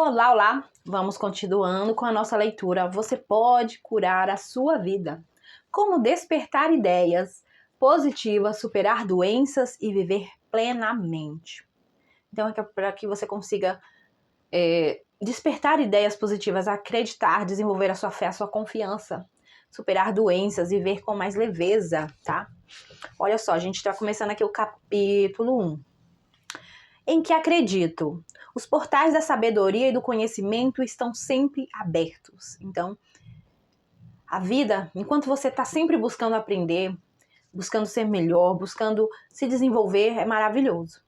Olá, olá! Vamos continuando com a nossa leitura. Você pode curar a sua vida. Como despertar ideias positivas, superar doenças e viver plenamente. Então, é para que você consiga despertar ideias positivas, acreditar, desenvolver a sua fé, a sua confiança, superar doenças, viver com mais leveza, tá? Olha só, a gente está começando aqui o capítulo 1. Em que acredito? Os portais da sabedoria e do conhecimento estão sempre abertos. Então, a vida, enquanto você está sempre buscando aprender, buscando ser melhor, buscando se desenvolver, é maravilhoso.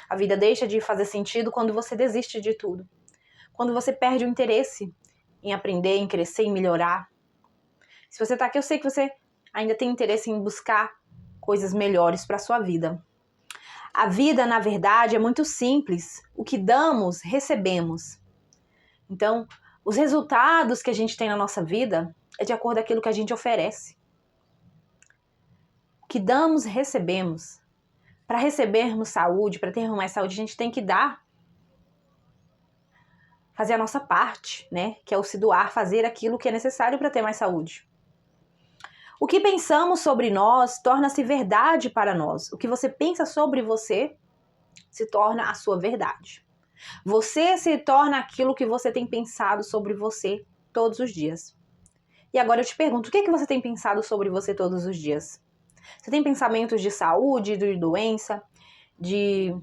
A vida deixa de fazer sentido quando você desiste de tudo. Quando você perde o interesse em aprender, em crescer, em melhorar. Se você está aqui, eu sei que você ainda tem interesse em buscar coisas melhores para a sua vida. A vida, na verdade, é muito simples. O que damos, recebemos. Então, os resultados que a gente tem na nossa vida é de acordo com aquilo que a gente oferece. O que damos, recebemos. Para recebermos saúde, para termos mais saúde, a gente tem que dar. Fazer a nossa parte, né? Que é o se doar, fazer aquilo que é necessário para ter mais saúde. O que pensamos sobre nós torna-se verdade para nós. O que você pensa sobre você se torna a sua verdade. Você se torna aquilo que você tem pensado sobre você todos os dias. E agora eu te pergunto, o que você tem pensado sobre você todos os dias? Você tem pensamentos de saúde, de doença, de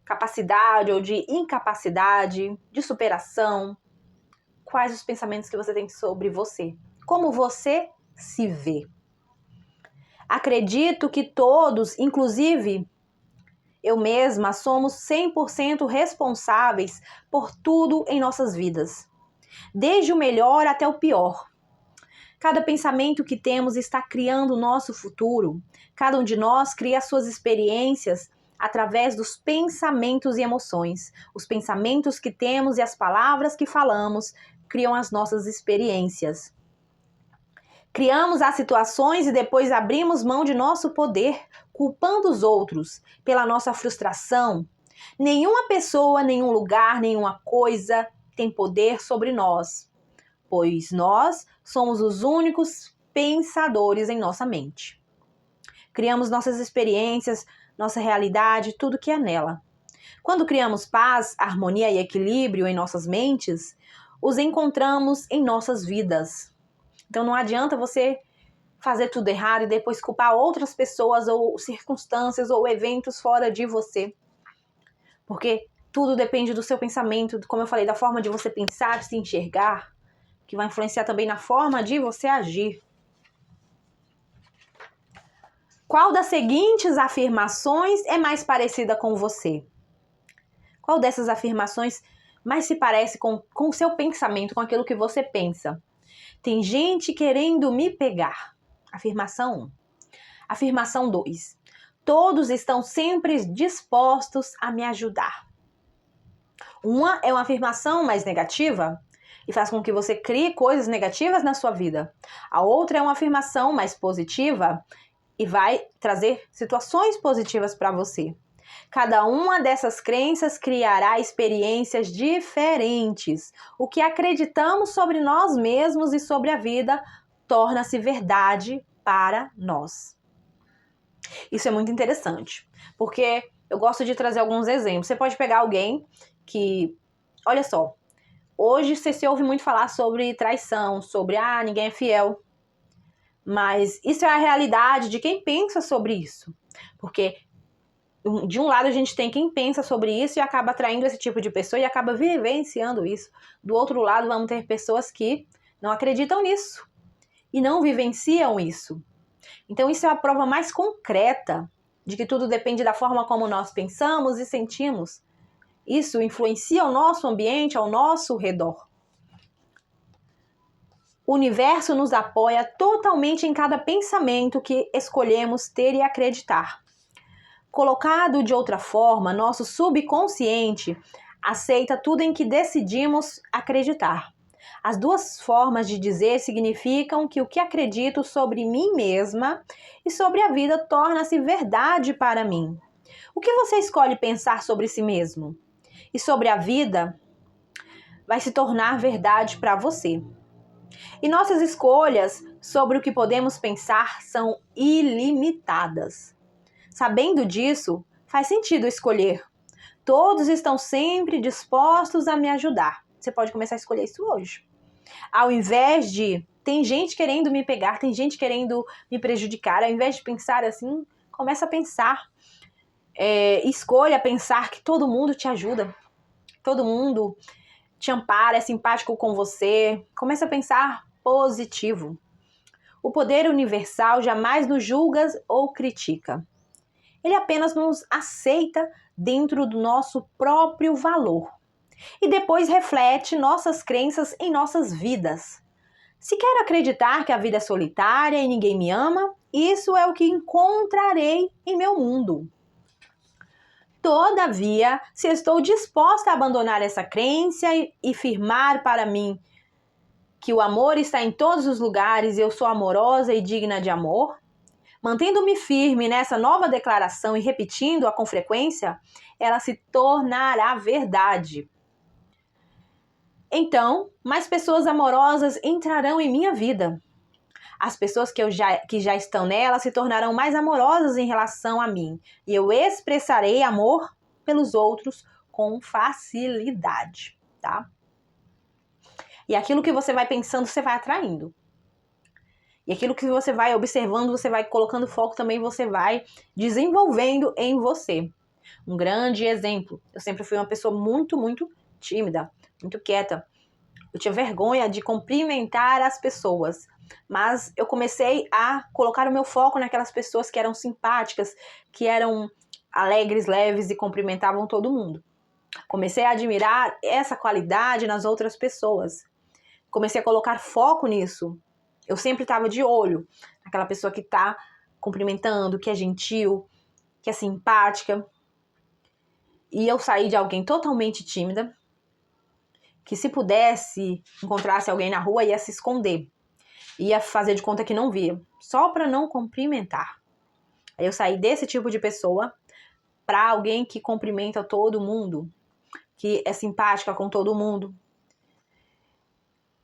capacidade ou de incapacidade, de superação? Quais os pensamentos que você tem sobre você? Como você se vê? Acredito que todos, inclusive eu mesma, somos 100% responsáveis por tudo em nossas vidas. Desde o melhor até o pior. Cada pensamento que temos está criando o nosso futuro. Cada um de nós cria suas experiências através dos pensamentos e emoções. Os pensamentos que temos e as palavras que falamos criam as nossas experiências. Criamos as situações e depois abrimos mão de nosso poder, culpando os outros pela nossa frustração. Nenhuma pessoa, nenhum lugar, nenhuma coisa tem poder sobre nós, pois nós somos os únicos pensadores em nossa mente. Criamos nossas experiências, nossa realidade, tudo que é nela. Quando criamos paz, harmonia e equilíbrio em nossas mentes, os encontramos em nossas vidas. Então não adianta você fazer tudo errado e depois culpar outras pessoas ou circunstâncias ou eventos fora de você. Porque tudo depende do seu pensamento, como eu falei, da forma de você pensar, se enxergar, que vai influenciar também na forma de você agir. Qual das seguintes afirmações é mais parecida com você? Qual dessas afirmações mais se parece com o seu pensamento, com aquilo que você pensa? Tem gente querendo me pegar. Afirmação 1. Afirmação 2. Todos estão sempre dispostos a me ajudar. Uma é uma afirmação mais negativa e faz com que você crie coisas negativas na sua vida. A outra é uma afirmação mais positiva e vai trazer situações positivas para você. Cada uma dessas crenças criará experiências diferentes. O que acreditamos sobre nós mesmos e sobre a vida torna-se verdade para nós. Isso é muito interessante, porque eu gosto de trazer alguns exemplos. Você pode pegar alguém que, olha só, hoje você se ouve muito falar sobre traição, sobre ninguém é fiel. Mas isso é a realidade de quem pensa sobre isso. Porque de um lado a gente tem quem pensa sobre isso e acaba atraindo esse tipo de pessoa e acaba vivenciando isso. Do outro lado vamos ter pessoas que não acreditam nisso e não vivenciam isso. Então isso é a prova mais concreta de que tudo depende da forma como nós pensamos e sentimos. Isso influencia o nosso ambiente, ao nosso redor. O universo nos apoia totalmente em cada pensamento que escolhemos ter e acreditar. Colocado de outra forma, nosso subconsciente aceita tudo em que decidimos acreditar. As duas formas de dizer significam que o que acredito sobre mim mesma e sobre a vida torna-se verdade para mim. O que você escolhe pensar sobre si mesmo? E sobre a vida? vai se tornar verdade para você. E nossas escolhas sobre o que podemos pensar são ilimitadas. Sabendo disso, faz sentido escolher. Todos estão sempre dispostos a me ajudar. Você pode começar a escolher isso hoje. Ao invés de, tem gente querendo me pegar, tem gente querendo me prejudicar, ao invés de pensar assim, começa a pensar. Escolha pensar que todo mundo te ajuda. Todo mundo te ampara, é simpático com você. Começa a pensar positivo. O poder universal jamais nos julga ou critica. Ele apenas nos aceita dentro do nosso próprio valor. E depois reflete nossas crenças em nossas vidas. Se quero acreditar que a vida é solitária e ninguém me ama, isso é o que encontrarei em meu mundo. Todavia, se estou disposta a abandonar essa crença e firmar para mim que o amor está em todos os lugares e eu sou amorosa e digna de amor, mantendo-me firme nessa nova declaração e repetindo-a com frequência, ela se tornará verdade. Então, mais pessoas amorosas entrarão em minha vida. As pessoas que já estão nela se tornarão mais amorosas em relação a mim. E eu expressarei amor pelos outros com facilidade, tá? E aquilo que você vai pensando, você vai atraindo. E aquilo que você vai observando, você vai colocando foco também, você vai desenvolvendo em você. Um grande exemplo. Eu sempre fui uma pessoa muito, muito tímida, muito quieta. Eu tinha vergonha de cumprimentar as pessoas. Mas eu comecei a colocar o meu foco naquelas pessoas que eram simpáticas, que eram alegres, leves e cumprimentavam todo mundo. Comecei a admirar essa qualidade nas outras pessoas. Comecei a colocar foco nisso. Eu sempre estava de olho naquela pessoa que está cumprimentando, que é gentil, que é simpática. E eu saí de alguém totalmente tímida, que se pudesse, encontrasse alguém na rua, ia se esconder. Ia fazer de conta que não via, só para não cumprimentar. Aí eu saí desse tipo de pessoa para alguém que cumprimenta todo mundo, que é simpática com todo mundo.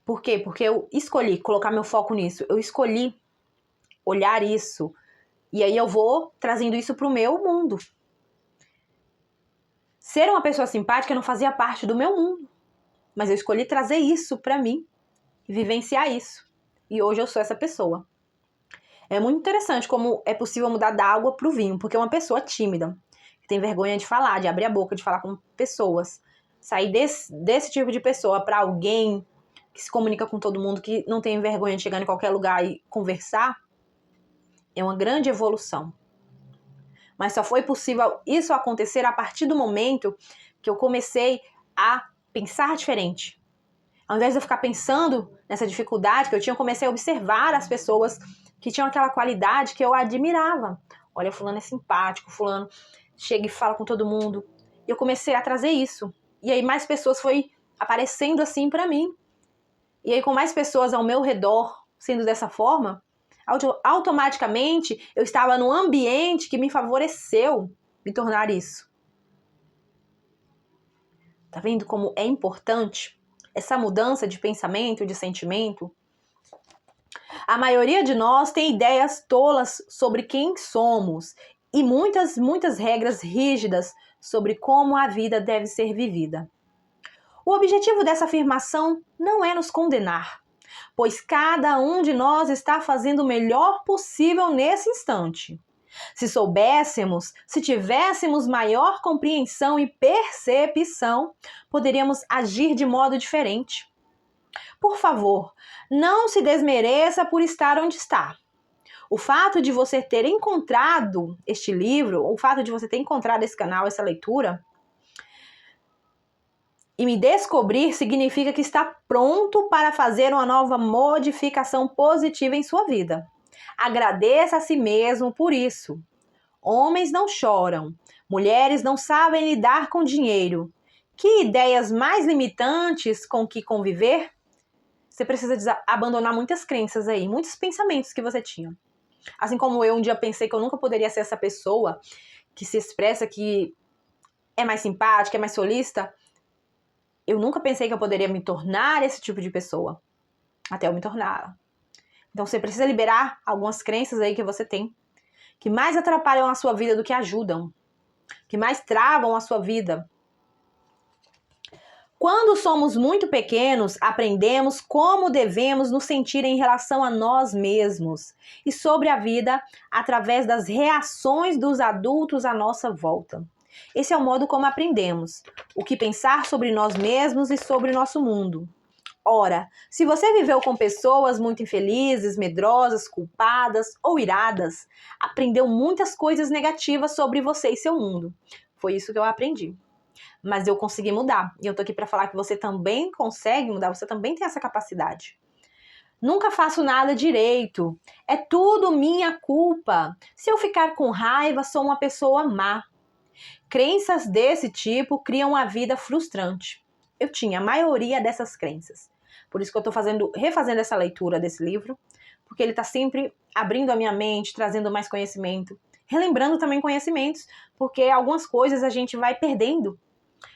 Por quê? Porque eu escolhi colocar meu foco nisso, eu escolhi olhar isso, e aí eu vou trazendo isso para o meu mundo. Ser uma pessoa simpática não fazia parte do meu mundo, mas eu escolhi trazer isso para mim e vivenciar isso. E hoje eu sou essa pessoa. É muito interessante como é possível mudar da água pro vinho, porque uma pessoa tímida, que tem vergonha de falar, de abrir a boca, de falar com pessoas, sair desse tipo de pessoa para alguém que se comunica com todo mundo, que não tem vergonha de chegar em qualquer lugar e conversar, é uma grande evolução. Mas só foi possível isso acontecer a partir do momento que eu comecei a pensar diferente. Ao invés de eu ficar pensando nessa dificuldade que eu tinha, eu comecei a observar as pessoas que tinham aquela qualidade que eu admirava. Olha, fulano é simpático, fulano chega e fala com todo mundo. E eu comecei a trazer isso. E aí mais pessoas foi aparecendo assim pra mim. E aí com mais pessoas ao meu redor sendo dessa forma, automaticamente eu estava num ambiente que me favoreceu me tornar isso. Tá vendo como é importante essa mudança de pensamento, de sentimento? A maioria de nós tem ideias tolas sobre quem somos e muitas regras rígidas sobre como a vida deve ser vivida. O objetivo dessa afirmação não é nos condenar, pois cada um de nós está fazendo o melhor possível nesse instante. Se soubéssemos, se tivéssemos maior compreensão e percepção, poderíamos agir de modo diferente. Por favor, não se desmereça por estar onde está. O fato de você ter encontrado este livro, o fato de você ter encontrado esse canal, essa leitura, e me descobrir significa que está pronto para fazer uma nova modificação positiva em sua vida. Agradeça a si mesmo por isso. Homens não choram, mulheres não sabem lidar com dinheiro. Que ideias mais limitantes com que conviver? Você precisa abandonar muitas crenças aí, muitos pensamentos que você tinha. Assim como eu um dia pensei que eu nunca poderia ser essa pessoa que se expressa, que é mais simpática, é mais solista, eu nunca pensei que eu poderia me tornar esse tipo de pessoa, até eu me tornar. Então você precisa liberar algumas crenças aí que você tem, que mais atrapalham a sua vida do que ajudam, que mais travam a sua vida. Quando somos muito pequenos, aprendemos como devemos nos sentir em relação a nós mesmos e sobre a vida através das reações dos adultos à nossa volta. Esse é o modo como aprendemos o que pensar sobre nós mesmos e sobre o nosso mundo. Ora, se você viveu com pessoas muito infelizes, medrosas, culpadas ou iradas, aprendeu muitas coisas negativas sobre você e seu mundo. Foi isso que eu aprendi. Mas eu consegui mudar. E eu tô aqui para falar que você também consegue mudar, você também tem essa capacidade. Nunca faço nada direito. É tudo minha culpa. Se eu ficar com raiva, sou uma pessoa má. Crenças desse tipo criam uma vida frustrante. Eu tinha a maioria dessas crenças. Por isso que eu tô refazendo essa leitura desse livro, porque ele tá sempre abrindo a minha mente, trazendo mais conhecimento, relembrando também conhecimentos, porque algumas coisas a gente vai perdendo.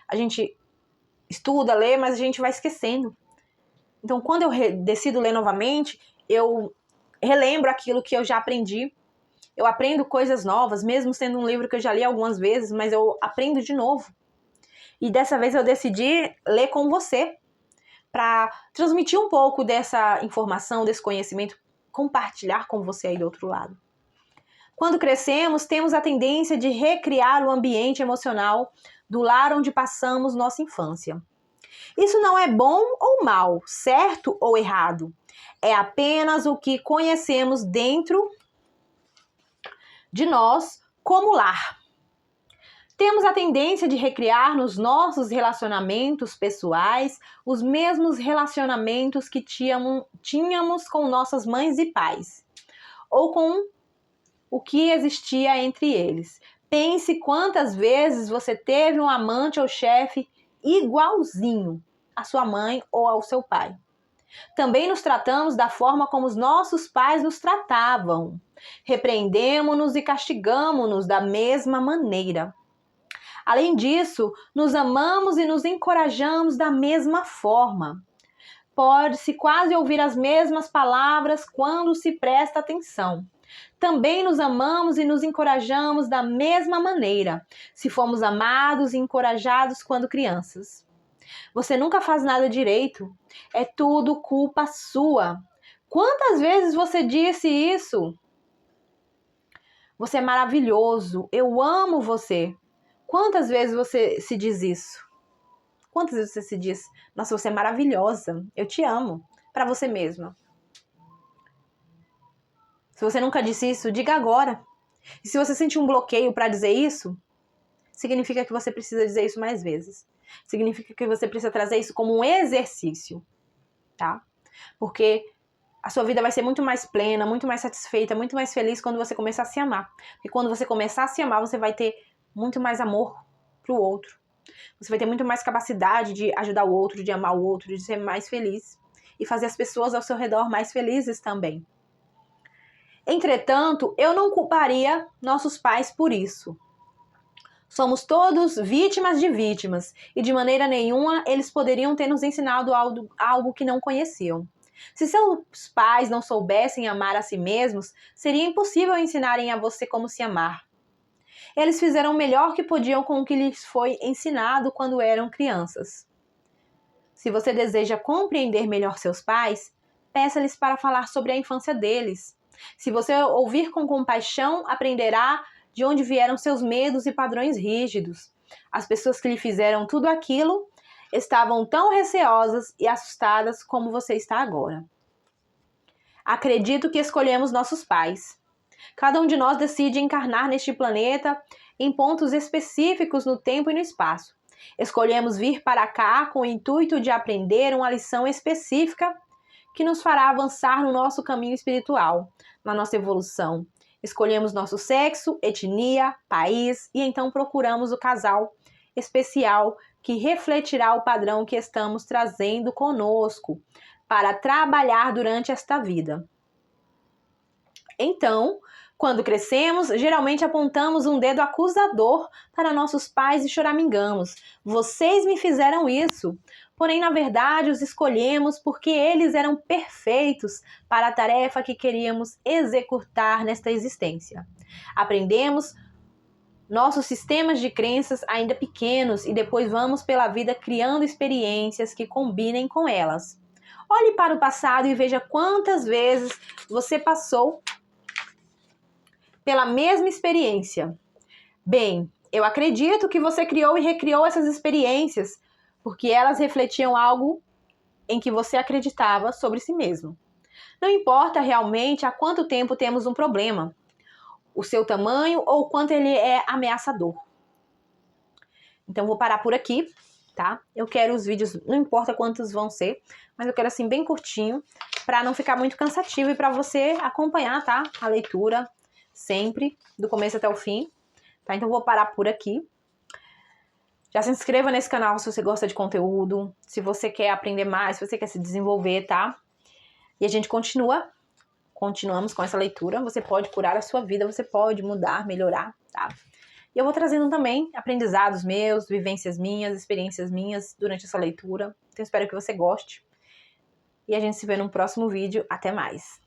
A gente estuda, lê, mas a gente vai esquecendo. Então, quando eu decido ler novamente, eu relembro aquilo que eu já aprendi. Eu aprendo coisas novas, mesmo sendo um livro que eu já li algumas vezes, mas eu aprendo de novo. E dessa vez eu decidi ler com você, para transmitir um pouco dessa informação, desse conhecimento, compartilhar com você aí do outro lado. Quando crescemos, temos a tendência de recriar o ambiente emocional do lar onde passamos nossa infância. Isso não é bom ou mal, certo ou errado. É apenas o que conhecemos dentro de nós como lar. Temos a tendência de recriar nos nossos relacionamentos pessoais os mesmos relacionamentos que tínhamos com nossas mães e pais, ou com o que existia entre eles. Pense quantas vezes você teve um amante ou chefe igualzinho à sua mãe ou ao seu pai. Também nos tratamos da forma como os nossos pais nos tratavam. Repreendemos-nos e castigamos-nos da mesma maneira. Além disso, nos amamos e nos encorajamos da mesma forma. Pode-se quase ouvir as mesmas palavras quando se presta atenção. Também nos amamos e nos encorajamos da mesma maneira, se fomos amados e encorajados quando crianças. Você nunca faz nada direito, é tudo culpa sua. Quantas vezes você disse isso? Você é maravilhoso, eu amo você. Quantas vezes você se diz isso? Quantas vezes você se diz, nossa, você é maravilhosa, eu te amo, para você mesma? Se você nunca disse isso, diga agora. E se você sentir um bloqueio para dizer isso, significa que você precisa dizer isso mais vezes. Significa que você precisa trazer isso como um exercício, tá? Porque a sua vida vai ser muito mais plena, muito mais satisfeita, muito mais feliz quando você começar a se amar. Porque quando você começar a se amar, você vai ter muito mais amor pro outro. Você vai ter muito mais capacidade de ajudar o outro, de amar o outro, de ser mais feliz. E fazer as pessoas ao seu redor mais felizes também. Entretanto, eu não culparia nossos pais por isso. Somos todos vítimas de vítimas, e de maneira nenhuma eles poderiam ter nos ensinado algo que não conheciam. Se seus pais não soubessem amar a si mesmos, seria impossível ensinarem a você como se amar. Eles fizeram o melhor que podiam com o que lhes foi ensinado quando eram crianças. Se você deseja compreender melhor seus pais, peça-lhes para falar sobre a infância deles. Se você ouvir com compaixão, aprenderá de onde vieram seus medos e padrões rígidos. As pessoas que lhe fizeram tudo aquilo estavam tão receosas e assustadas como você está agora. Acredito que escolhemos nossos pais. Cada um de nós decide encarnar neste planeta em pontos específicos no tempo e no espaço. Escolhemos vir para cá com o intuito de aprender uma lição específica que nos fará avançar no nosso caminho espiritual, na nossa evolução. Escolhemos nosso sexo, etnia, país e então procuramos o casal especial que refletirá o padrão que estamos trazendo conosco para trabalhar durante esta vida. Então, quando crescemos, geralmente apontamos um dedo acusador para nossos pais e choramingamos. Vocês me fizeram isso. Porém, na verdade, os escolhemos porque eles eram perfeitos para a tarefa que queríamos executar nesta existência. Aprendemos nossos sistemas de crenças ainda pequenos e depois vamos pela vida criando experiências que combinem com elas. Olhe para o passado e veja quantas vezes você passou pela mesma experiência. Bem, eu acredito que você criou e recriou essas experiências porque elas refletiam algo em que você acreditava sobre si mesmo. Não importa realmente há quanto tempo temos um problema, o seu tamanho ou o quanto ele é ameaçador. Então, vou parar por aqui, tá? Eu quero os vídeos, não importa quantos vão ser, mas eu quero assim bem curtinho, para não ficar muito cansativo e para você acompanhar, tá? A leitura sempre, do começo até o fim, tá? Então, vou parar por aqui. Já se inscreva nesse canal se você gosta de conteúdo, se você quer aprender mais, se você quer se desenvolver, tá? E a gente continuamos com essa leitura. Você pode curar a sua vida, você pode mudar, melhorar, tá? E eu vou trazendo também aprendizados meus, vivências minhas, experiências minhas durante essa leitura. Então, espero que você goste. E a gente se vê num próximo vídeo. Até mais!